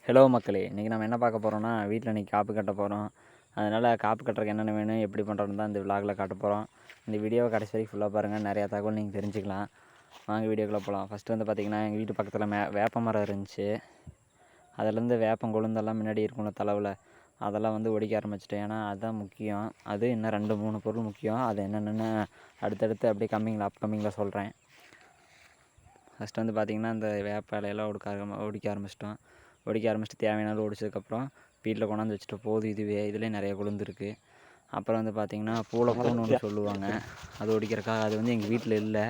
Hello மக்களே, இன்றைக்கி நம்ம என்ன பார்க்க போகிறோம்னா, வீட்டில் இன்றைக்கி காப்பு கட்ட போகிறோம். அதனால் காப்பு கட்டுறதுக்கு என்னென்ன வேணும், எப்படி பண்ணுறோன்னு தான் இந்த விலாகில் காட்ட போகிறோம். இந்த வீடியோவை கடைசி வரைக்கும் ஃபுல்லாக பாருங்கள், நிறையா தகவல் நீங்கள் தெரிஞ்சுக்கலாம். வாங்க வீடியோக்குள்ளே போகலாம். ஃபஸ்ட்டு வந்து பார்த்திங்கன்னா, எங்கள் வீட்டு பக்கத்தில் வேப்ப மரம் இருந்துச்சு. அதிலேருந்து வேப்பம் கொழுந்தெல்லாம் முன்னாடி இருக்கும்ல தளவில், அதெல்லாம் வந்து ஒடிக்க ஆரம்பிச்சிட்டேன். ஏன்னா அதுதான் முக்கியம். அது இன்னும் 2-3 பொருள் முக்கியம். அது என்னென்னு அடுத்தடுத்து அப்படியே அப்கமிங்கில் சொல்கிறேன். ஃபஸ்ட்டு வந்து பார்த்திங்கன்னா, இந்த வேப்ப இலையெல்லாம் ஒடிக்க ஆரம்பிச்சிட்டு தேவையான ஒடிச்சதுக்கப்புறம் வீட்டில் கொண்டாந்து வச்சுட்டு போதும். இதுலேயே நிறைய கொழுந்து இருக்குது. அப்புறம் வந்து பார்த்திங்கன்னா, பூன்னு ஒன்று சொல்லுவாங்க. அது ஒடிக்கிறக்காக அது வந்து எங்கள் வீட்டில் இல்லை,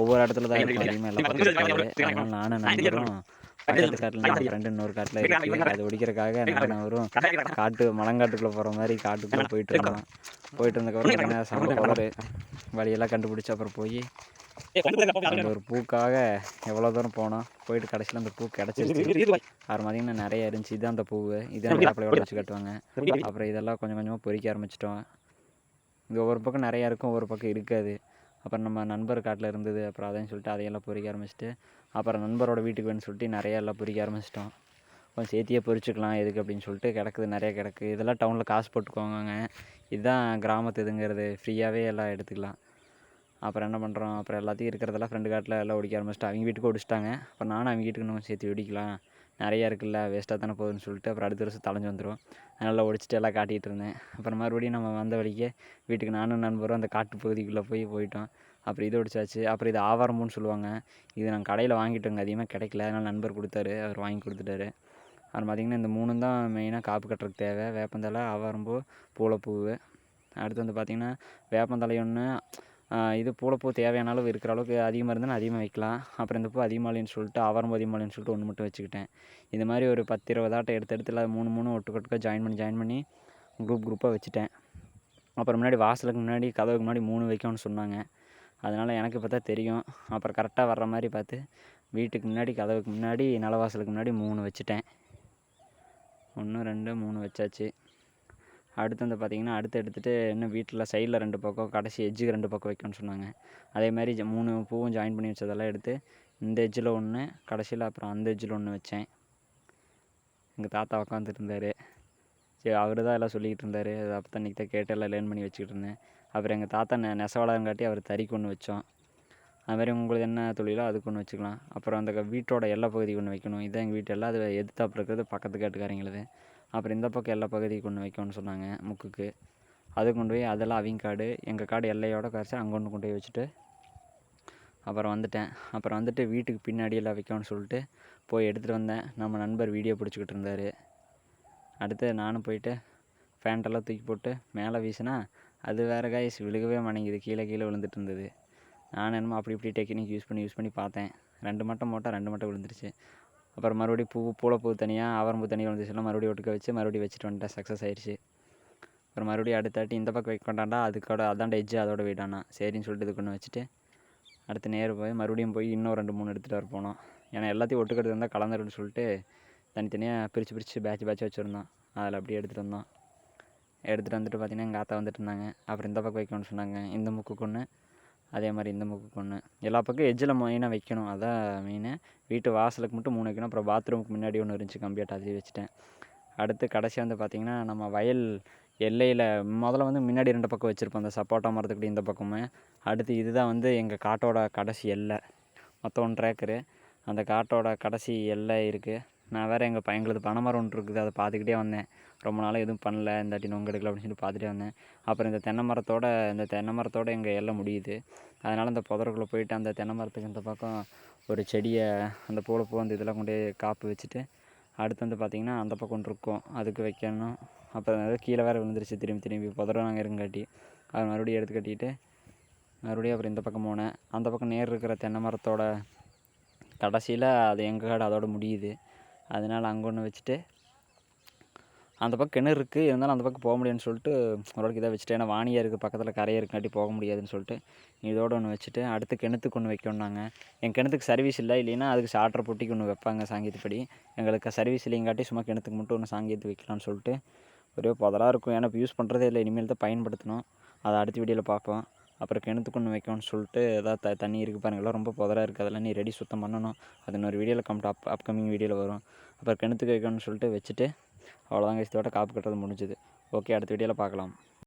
ஒவ்வொரு இடத்துல தான் இருக்கும். அதிகமாக எல்லாம் பக்கம் இருக்காது. அதனால் நானும் நண்பரும் பக்கத்து காட்டில் நம்ம ஃப்ரெண்டு இன்னொரு காட்டில் இருக்குது, அது ஒடிக்கிறக்காக நானும் அவரும் மலங்காட்டுக்குள்ளே போகிற மாதிரி காட்டுக்குள்ளே போயிட்டு இருந்ததுக்கப்புறம் பார்த்திங்கன்னா சம வழியெல்லாம் கண்டுபிடிச்சி அப்புறம் போய் அந்த ஒரு பூக்காக எவ்வளோ தூரம் போனோம். போயிட்டு கடைசியில் அந்த பூ கிடச்சிருச்சு. அது பார்த்திங்கன்னா நிறைய இருந்துச்சு. இதுதான் அந்த பூவு, இதான் வேப்பிலையோட வச்சு கட்டுவாங்க. அப்புறம் இதெல்லாம் கொஞ்சம் கொஞ்சமாக பொறிக்க ஆரம்பிச்சிட்டோம். இது ஒவ்வொரு பக்கம் நிறையா இருக்கும், ஒவ்வொரு பக்கம் இருக்காது. அப்புறம் நம்ம நண்பர் காட்டில் இருந்தது, அப்புறம் அதையும் சொல்லிட்டு அதையெல்லாம் பொறிக்க ஆரம்பிச்சிட்டு, அப்புறம் நண்பரோட வீட்டுக்கு வேணும்னு சொல்லிட்டு நிறையா எல்லாம் பொறிக்க ஆரம்பிச்சிட்டோம். கொஞ்சம் சேர்த்தியே பொறிச்சிக்கலாம் எதுக்கு அப்படின்னு சொல்லிட்டு நிறையா கிடக்கு. இதெல்லாம் டவுனில் காசு போட்டுக்கோங்க. இதுதான் கிராமத்து இதுங்கிறது, ஃப்ரீயாகவே எல்லாம் எடுத்துக்கலாம். அப்புறம் என்ன பண்ணுறோம், அப்புறம் எல்லாத்தையும் இருக்கிறதெல்லாம் ஃப்ரெண்டு காட்டில் எல்லாம் ஒடிக்க ஆரம்பிச்சிட்டு அவங்க வீட்டுக்கு ஒடிச்சிட்டாங்க. அப்புறம் நானும் அவங்க வீட்டுக்கு இன்னும் சேர்த்து ஒடிக்கலாம், நிறையா இருக்குல்ல, வேஸ்ட்டாக தானே போகுதுன்னு சொல்லிட்டு அப்புறம் அடுத்த வருஷம் தலைஞ்சு வந்துடும். அதனால் ஒடிச்சிட்டு எல்லாம் காட்டிகிட்டு இருந்தேன். அப்புறம் மறுபடியும் நம்ம வந்த வழிக்கே வீட்டுக்கு நானும் நண்பரும் அந்த காட்டு பகுதிக்குள்ளே போயிட்டோம். அப்புறம் இது ஒடிச்சாச்சு. அப்புறம் இது ஆவாரம்பூன்னு சொல்லுவாங்க. இது நாங்கள் கடையில் வாங்கிட்டோங்க, அதிகமாக கிடைக்கல. அதனால் நண்பர் கொடுத்தாரு, அவர் வாங்கி கொடுத்துட்டாரு. அப்புறம் பார்த்திங்கன்னா இந்த 3 தான் மெயினாக காப்பு கட்டுறதுக்கு தேவை: வேப்பந்தலை, ஆவாரம்பூ, பூளைப்பூ. அடுத்து வந்து பார்த்திங்கன்னா வேப்பந்தலை ஒன்று, இது பூளைப்பூ தேவையான அளவு இருக்கிற அளவுக்கு அதிகமாக இருந்ததுன்னா அதிகமாக வைக்கலாம். அப்புறம் இந்த பூ அதிகமாக இல்லைன்னு சொல்லிட்டு ஆவாரம்பூ அதிகமாக இல்லைன்னு சொல்லிட்டு ஒன்று மட்டும் வச்சுக்கிட்டேன். இது மாதிரி ஒரு 10-20 ஆட்டை எடுத்து 3 ஒட்டுக்கொட்டுக்காக ஜாயின் பண்ணி குரூப்பாக வச்சுட்டேன். அப்புறம் கதவுக்கு முன்னாடி 3 வைக்கணும்னு சொன்னாங்க. அதனால் எனக்கு இப்போ தான் தெரியும். அப்புறம் கரெக்டாக வர்ற மாதிரி பார்த்து வீட்டுக்கு முன்னாடி கதவுக்கு முன்னாடி நிலவாசலுக்கு முன்னாடி 3 வச்சுட்டேன். 1 2 3 வச்சாச்சு. அடுத்து வந்து பார்த்திங்கன்னா அடுத்து எடுத்துகிட்டு இன்னும் வீட்டில் சைடில் 2 பக்கம், கடைசி எஜ்ஜுக்கு 2 பக்கம் வைக்கணும்னு சொன்னாங்க. அதேமாதிரி 3 பூவும் ஜாயின் பண்ணி வச்சதெல்லாம் எடுத்து இந்த எஜ்ஜில் 1, கடைசியில் அப்புறம் அந்த எஜ்ஜில் 1 வச்சேன். எங்கள் தாத்தா உட்காந்துட்டு இருந்தார். சரி, அவர் தான் எல்லாம் சொல்லிக்கிட்டு இருந்தார். அது அப்போ தான் இன்றைக்கி தான் கேட்டு எல்லாம் லேர்ன் பண்ணி வச்சுக்கிட்டு இருந்தேன். அப்புறம் எங்கள் தாத்தா நெசவாளங்காட்டி அவர் தறிக்கு 1 வச்சோம். அதுமாதிரி உங்களுக்கு என்ன தொழிலோ அதுக்கு 1 வச்சுக்கலாம். அப்புறம் அந்த வீட்டோட எல்லா பகுதிக்கு 1 வைக்கணும். இதுதான் எங்கள் வீட்டு எல்லாம், அது எதிர்த்தாப்புல இருக்கிறது பக்கத்து காட்டுக்காரங்களது. அப்புறம் இந்த பக்கம் எல்லா பகுதிக்கு 1 வைக்கணும்னு சொன்னாங்க முக்குக்கு. அது கொண்டு போய் அதெல்லாம் அவங்க காடு, எங்கள் காடு எல்லையோட கரைச்சி அங்கே கொண்டு போய் வச்சுட்டு அப்புறம் வந்துட்டேன். அப்புறம் வந்துட்டு வீட்டுக்கு பின்னாடி எல்லாம் வைக்கணும்னு சொல்லிட்டு போய் எடுத்துகிட்டு வந்தேன். நம்ம நண்பர் வீடியோ பிடிச்சிக்கிட்டு இருந்தார். அடுத்து நானும் போயிட்டு ஃபேண்ட்டெல்லாம் தூக்கி போட்டு மேலே வீசினா அது வேறு காய்ஸ் விழுகவே மாட்டேங்குது, கீழே விழுந்துட்டு இருந்தது. நான் என்னமோ அப்படி இப்படி டெக்னிக் யூஸ் பண்ணி பார்த்தேன். 2 மட்டம் போட்டால் 2 மட்டம் விழுந்துருச்சு. அப்புறம் மறுபடியும் பூளைப்பூ தனியாக, ஆவாரம்பூ தனியாக விழுந்துச்சுலாம் மறுபடியும் ஒட்டுக்க வச்சு மறுபடியும் வச்சுட்டு வந்துட்டேன். சக்ஸஸ் ஆயிடுச்சு. அப்புறம் மறுபடியும் அடுத்தாட்டி இந்த பக்கம் வைக்க கொண்டாண்டா, அதாண்ட எஜ்ஜு அதோட வீடானா சரின்னு சொல்லிட்டு இது கொண்டு வச்சுட்டு அடுத்து போய் மறுபடியும் இன்னும் 2-3 எடுத்துகிட்டு வர போனோம். ஏன்னா எல்லாத்தையும் ஒட்டுக்கட்டு இருந்தால் கலந்துருன்னு சொல்லிட்டு தனித்தனியாக பிரித்து பேட்ச் வச்சுருந்தோம். அதில் அப்படியே எடுத்துகிட்டு வந்தோம். எடுத்துகிட்டு வந்துட்டு பார்த்திங்கன்னா எங்கள் ஆத்தா வந்துட்டு இருந்தாங்க. அப்புறம் இந்த பக்கம் வைக்கணும்னு சொன்னாங்க. இந்த முக்குக்கு 1, அதே மாதிரி இந்த முக்குக்கு 1. எல்லா பக்கம் எஜ்ஜில் மெயினாக வைக்கணும், அதான் மெயினு. வீட்டு வாசலுக்கு மட்டும் 3 வைக்கணும். அப்புறம் பாத்ரூமுக்கு முன்னாடி 1 இருந்துச்சு கம்ப்ளீட்டாக, அதையும் வச்சுட்டேன். அடுத்து கடைசியாக வந்து பார்த்திங்கன்னா நம்ம வயல் எல்லையில் முதல்ல வந்து முன்னாடி 2 பக்கம் வச்சுருப்போம், அந்த சப்போட்டா மரத்துக்கிட்ட இந்த பக்கமே. அடுத்து இதுதான் வந்து எங்கள் காட்டோட கடைசி எல்லை, மொத்தம் 1 ஏக்கரு. அந்த காட்டோட கடைசி எல்லை இருக்குது. நான் வேறு எங்களது பனைமரம் ஒன்று இருக்குது, அதை பார்த்துக்கிட்டே வந்தேன். ரொம்ப நாளாக எதுவும் பண்ணல, இந்தாட்டி நொங்கு எடுக்கல அப்படின்னு சொல்லிட்டு பார்த்துட்டே வந்தேன். அப்புறம் இந்த தென்னை மரத்தோட எங்கள் எல்லை முடியுது. அதனால் அந்த புதருக்குள்ளே போயிட்டு அந்த தென்னை மரத்துக்கு இந்த பக்கம் ஒரு செடியை, அந்த பூளைப்பூ அந்த இதெல்லாம் கொண்டு காப்பு வச்சுட்டு அடுத்து வந்து பார்த்திங்கன்னா அந்த பக்கம் 1 இருக்கும், அதுக்கு வைக்கணும். அப்புறம் கீழே வேறு விழுந்துருச்சு திரும்பி புதரம் நாங்கள் இருங்காட்டி அதை மறுபடியும் எடுத்து கட்டிட்டு மறுபடியும் அப்புறம் இந்த பக்கம் போனேன். அந்த பக்கம் நேர் இருக்கிற தென்னை மரத்தோட கடைசியில் அது எங்கள் காடு அதோட முடியுது. அதனால் அங்கே 1 வச்சுட்டு அந்த பக்கம் கிணறு இருக்குது, இருந்தாலும் அந்த பக்கம் போக முடியாதுன்னு சொல்லிட்டு ஓரளவுக்கு இதாக வச்சுட்டு, ஏன்னா வானியாக இருக்குது பக்கத்தில், கரையாக இருக்காட்டி போக முடியாதுன்னு சொல்லிட்டு இதோட 1 வச்சுட்டு அடுத்து கிணத்துக்கு 1 வைக்கணுன்னாங்க. என் கிணத்துக்கு சர்வீஸ் இல்லை, இல்லைன்னா அதுக்கு சாட்டுற பொட்டிக்கு 1 வைப்பாங்க சாங்கியத்துப்படி. எங்களுக்கு சர்வீஸ் இல்லைங்காட்டி சும்மா கிணத்துக்கு மட்டும் 1 சாங்கியத்து வைக்கலான்னு சொல்லிட்டு ஒரே புதராக இருக்கும். ஏன்னா இப்போ யூஸ் பண்ணுறதே இல்லை, இனிமேல் தான் பயன்படுத்தணும். அதை அடுத்த வீடியோவில் பார்ப்போம். அப்புறம் கிணத்துக்கு வைக்கணும்னு சொல்லிட்டு ஏதாவது தண்ணி இருக்குது பாருங்கள், எல்லாம் ரொம்ப புதராக இருக்குது, அதெல்லாம் நீ ரெடி சுத்தம் பண்ணணும். அது இன்னொரு வீடியோவில் அப்கமிங் வீடியோவில் வரும். அப்புறம் கிணத்துக்கு வைக்கணும்னு சொல்லிட்டு வச்சுட்டு அவ்வளோதான் கைஸ், இதோட காப்பு கட்டுறது முடிஞ்சுது. ஓகே, அடுத்த வீடியோவில் பார்க்கலாம்.